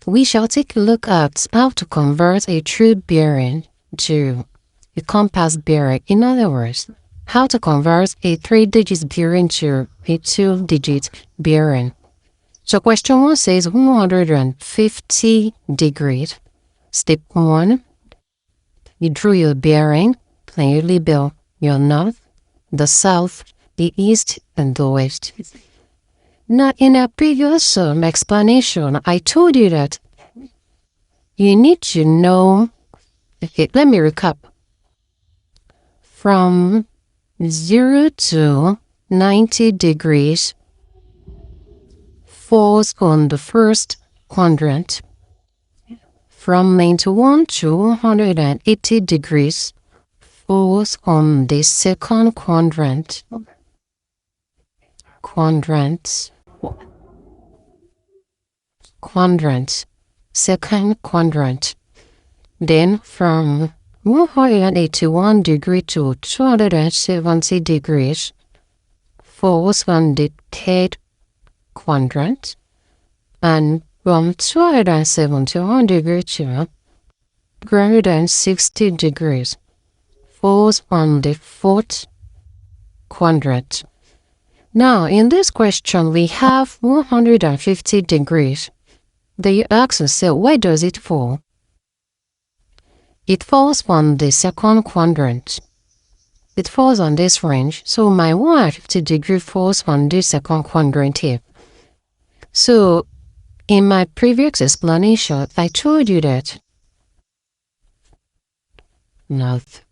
we shall take a look at how to convert a true bearing to a compass bearing. In other words, how to convert a 3-digit bearing to a 2-digit bearing. So question 1 says 150 degrees. Step 1, you drew your bearing, and you label your north, the south, the east, and the west. Now, in a previous explanation, I told you that you need to know, okay, let me recap. From 0 to 90 degrees falls on the first quadrant. From 91 to 180 degrees falls on the second quadrant. Second quadrant. Then from 181 degrees to 270 degrees falls on the third quadrant, and from 271 degrees to 360 degrees falls on the fourth quadrant. Now, in this question, we have 150 degrees. Then you ask yourself, where does it fall? It falls on the second quadrant. It falls on this range, so my 150 degree falls on this second quadrant here. So, in my previous explanation, I told you that north,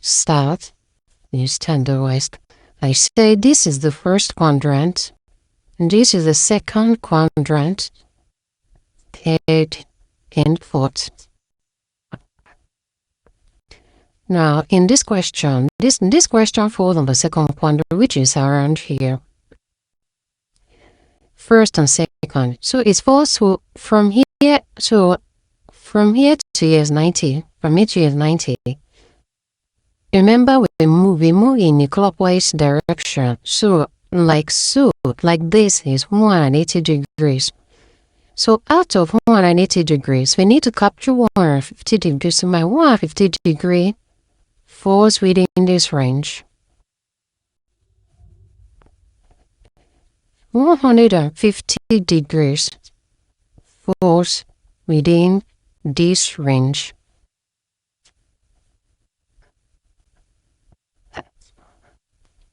south, east, and the west. I say this is the first quadrant, and this is the second quadrant, third, and fourth. Now, in this question, this question falls on the second quadrant, which is around here. First and second. So it falls from here, so from here to here is 90. From here to here is 90. Remember, we move in a clockwise direction. So, like this is 180 degrees. So out of 180 degrees, we need to capture 150 degrees. So my 150 degree falls within this range. 150 degrees falls within this range.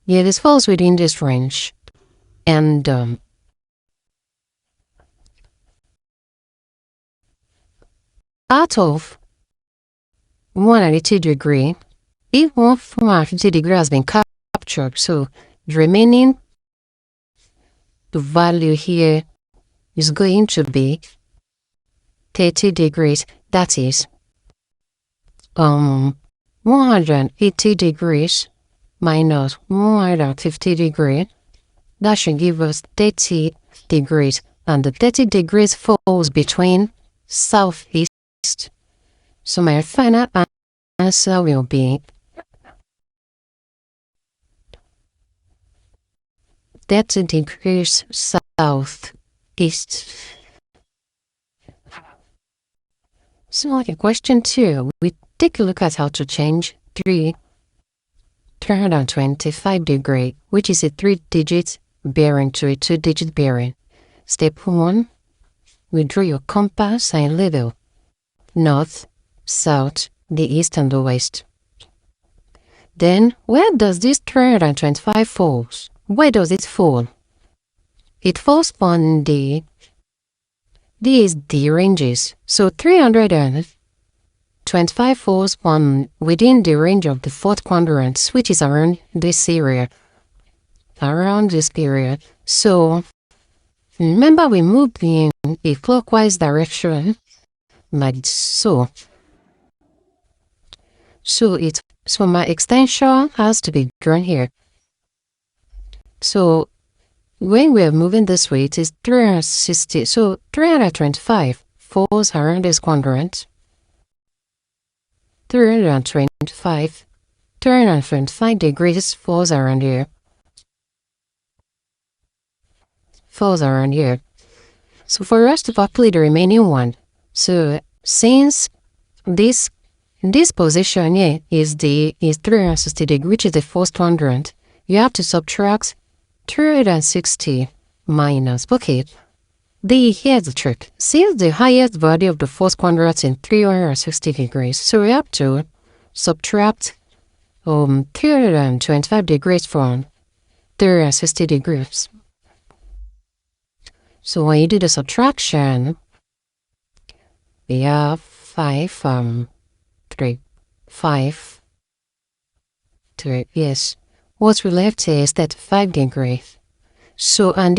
Yeah, this falls within this range. And out of 180 degree, if 150 degree has been captured, so the remaining value here is going to be 30 degrees. That is 180 degrees minus 150 degrees. That should give us 30 degrees, and the 30 degrees falls between southeast. So my final answer will be 30 degrees southeast. So okay, question 2, we take a look at how to change 325 degree, which is a 3-digit bearing, to a 2-digit bearing. Step 1, we draw your compass and label north, south, the east, and the west. Then, where does this 325 fall? Where does it fall? It falls on these ranges. So 325 falls on within the range of the fourth quadrant, which is around this area. Around this period. So remember, we moved in a clockwise direction, like so. So my extension has to be drawn here. So when we're moving this way, it is 360. So 325 falls around this quadrant. 325 degrees falls around here. So for us to calculate the remaining one, so since this position here is 360 degrees, which is the first quadrant, you have to subtract 360 minus, okay, here's the trick. Since the highest value of the first quadrant in 360 degrees, so we have to subtract 325 degrees from 360 degrees. So when you do the subtraction, we have 5, 3, yes. What's left here is 35 degrees. So, and